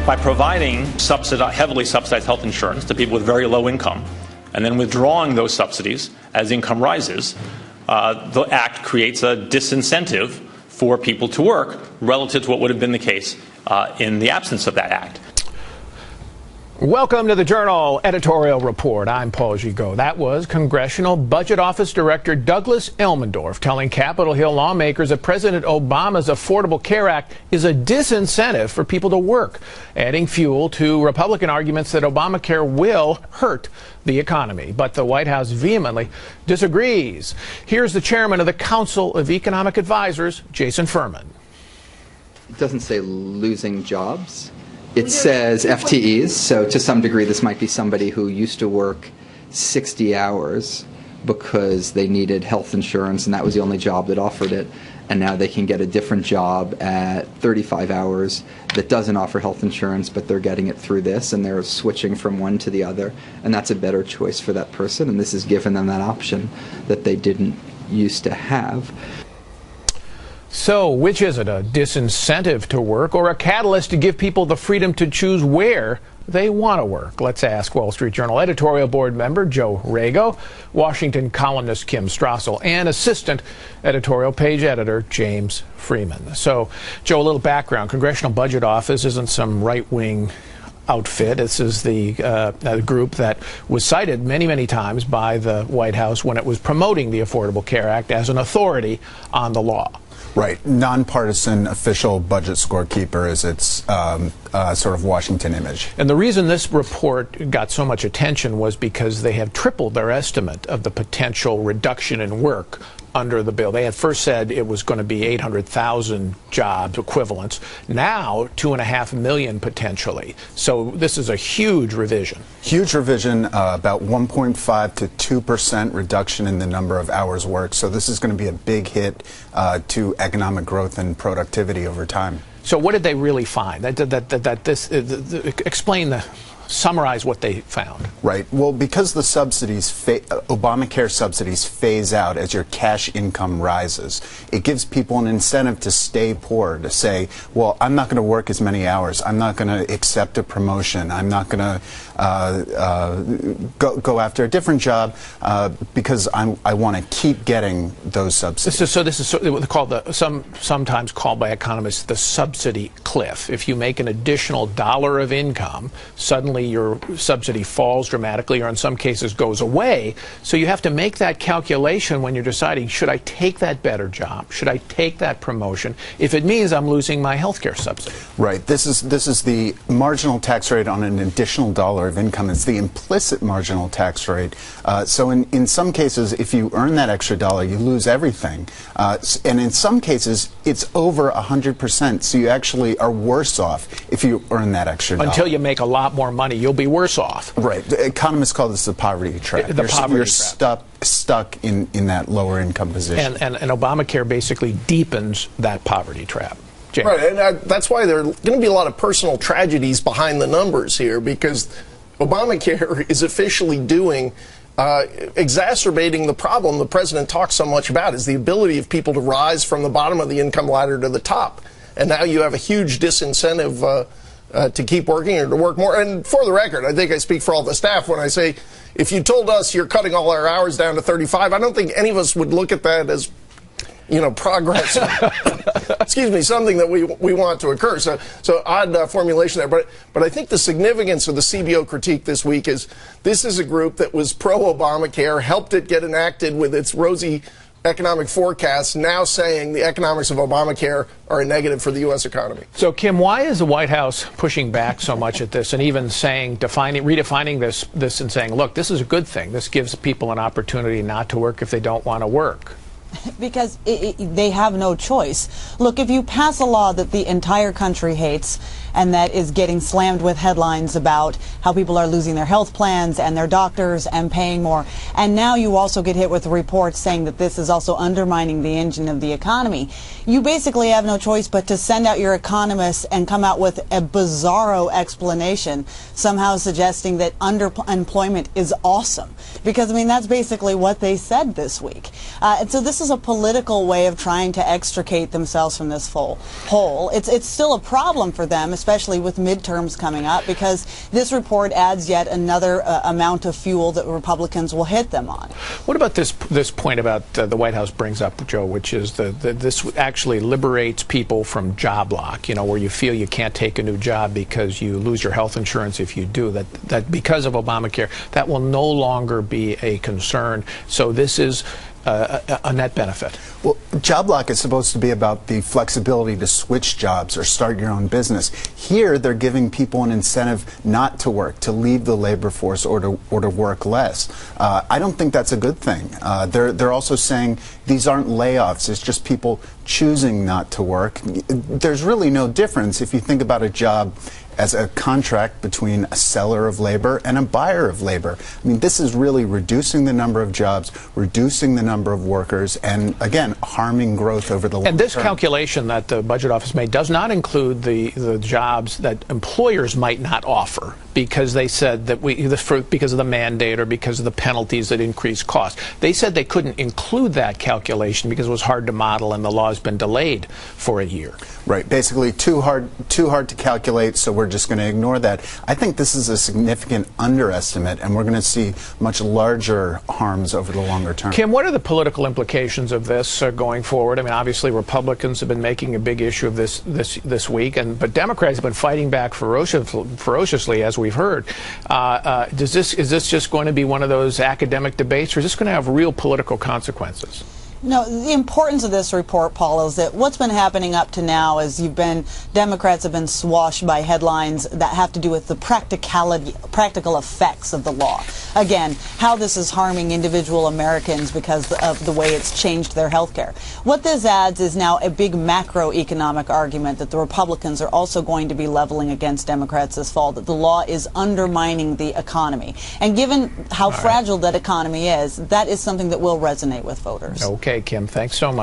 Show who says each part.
Speaker 1: By providing heavily subsidized health insurance to people with very low income, and then withdrawing those subsidies as income rises, the Act creates a disincentive for people to work relative to what would have been the case in the absence of that Act.
Speaker 2: Welcome to the Journal Editorial Report. I'm Paul Gigot. That was Congressional Budget Office Director Douglas Elmendorf telling Capitol Hill lawmakers that President Obama's Affordable Care Act is a disincentive for people to work, adding fuel to Republican arguments that Obamacare will hurt the economy. But the White House vehemently disagrees. Here's the chairman of the Council of Economic Advisors, Jason Furman.
Speaker 3: It doesn't say losing jobs. It says FTEs, so to some degree this might be somebody who used to work 60 hours because they needed health insurance and that was the only job that offered it, and now they can get a different job at 35 hours that doesn't offer health insurance, but they're getting it through this and they're switching from one to the other, and that's a better choice for that person, and this has given them that option that they didn't used to have.
Speaker 2: So, which is it, a disincentive to work or a catalyst to give people the freedom to choose where they want to work? Let's ask Wall Street Journal editorial board member Joe Rago, Washington columnist Kim Strassel, and assistant editorial page editor James Freeman. So, Joe, a little background. Congressional Budget Office isn't some right-wing outfit. This is the group that was cited many, many times by the White House when it was promoting the Affordable Care Act as an authority on the law.
Speaker 4: Right. Nonpartisan official budget scorekeeper is its sort of Washington image.
Speaker 2: And the reason this report got so much attention was because they have tripled their estimate of the potential reduction in work under the bill. They had first said it was going to be 800,000 jobs equivalents. Now, 2.5 million potentially. So this is a huge revision.
Speaker 4: Huge revision, about 1.5 to 2% reduction in the number of hours worked. So this is going to be a big hit to economic growth and productivity over time.
Speaker 2: So what did they really find? Summarize what they found.
Speaker 4: Right. Well, because the subsidies, Obamacare subsidies phase out as your cash income rises, it gives people an incentive to stay poor, to say, well, I'm not going to work as many hours. I'm not going to accept a promotion. I'm not going to go after a different job because I want to keep getting those subsidies.
Speaker 2: This is called sometimes called by economists the subsidy cliff. If you make an additional dollar of income, suddenly your subsidy falls dramatically, or in some cases goes away. So you have to make that calculation when you're deciding, should I take that better job? Should I take that promotion if it means I'm losing my health care subsidy?
Speaker 4: Right. This is the marginal tax rate on an additional dollar of income. It's the implicit marginal tax rate. So in some cases, if you earn that extra dollar, you lose everything. And in some cases, it's over 100%. So you actually are worse off if you earn that extra dollar.
Speaker 2: Until you make a lot more money, you'll be worse off.
Speaker 4: Right. Economists call this the poverty trap. You're stuck in that lower income position.
Speaker 2: And Obamacare basically deepens that poverty trap. James.
Speaker 5: Right, and that's why there are going to be a lot of personal tragedies behind the numbers here, because Obamacare is officially exacerbating the problem the president talks so much about, is the ability of people to rise from the bottom of the income ladder to the top. And now you have a huge disincentive to keep working or to work more. And for the record, I think I speak for all the staff when I say, if you told us you're cutting all our hours down to 35, I don't think any of us would look at that as, progress. Excuse me, something that we want to occur. So odd formulation there. But I think the significance of the CBO critique this week is this is a group that was pro-Obamacare, helped it get enacted with its rosy economic forecasts, now saying the economics of Obamacare are a negative for the U.S. economy.
Speaker 2: So, Kim, why is the White House pushing back so much at this and even saying, redefining this and saying, look, this is a good thing. This gives people an opportunity not to work if they don't want to work?
Speaker 6: Because they have no choice. Look, if you pass a law that the entire country hates and that is getting slammed with headlines about how people are losing their health plans and their doctors and paying more, and now you also get hit with reports saying that this is also undermining the engine of the economy, you basically have no choice but to send out your economists and come out with a bizarro explanation, somehow suggesting that underemployment is awesome. Because, I mean, that's basically what they said this week. And so this is a political way of trying to extricate themselves from this hole. It's still a problem for them, especially with midterms coming up, because this report adds yet another amount of fuel that Republicans will hit them on.
Speaker 2: What about this point about the White House brings up, Joe, which is this actually liberates people from job lock, you know, where you feel you can't take a new job because you lose your health insurance if you do, that because of Obamacare, that will no longer be a concern. So this is a net benefit.
Speaker 4: Well, job lock is supposed to be about the flexibility to switch jobs or start your own business. Here, they're giving people an incentive not to work, to leave the labor force, or to work less. I don't think that's a good thing. They're also saying these aren't layoffs. It's just people choosing not to work. There's really no difference if you think about a job as a contract between a seller of labor and a buyer of labor. I mean, this is really reducing the number of jobs, reducing the number of workers, and again, harming growth over the long term.
Speaker 2: And this calculation that the Budget Office made does not include the jobs that employers might not offer, because they said that because of the mandate or because of the penalties that increase cost. They said they couldn't include that calculation because it was hard to model and the law has been delayed for a year.
Speaker 4: Right, basically too hard to calculate, so we're just going to ignore that. I think this is a significant underestimate, and we're going to see much larger harms over the longer term.
Speaker 2: Kim, what are the political implications of this going forward? I mean, obviously Republicans have been making a big issue of this week, but Democrats have been fighting back ferociously, as we've heard. Is this just going to be one of those academic debates, or is this going to have real political consequences?
Speaker 6: No, the importance of this report, Paul, is that what's been happening up to now is Democrats have been swashed by headlines that have to do with the practical effects of the law. Again, how this is harming individual Americans because of the way it's changed their health care. What this adds is now a big macroeconomic argument that the Republicans are also going to be leveling against Democrats this fall, that the law is undermining the economy. And given how fragile that economy is, that is something that will resonate with voters.
Speaker 2: Okay, Kim, thanks so much.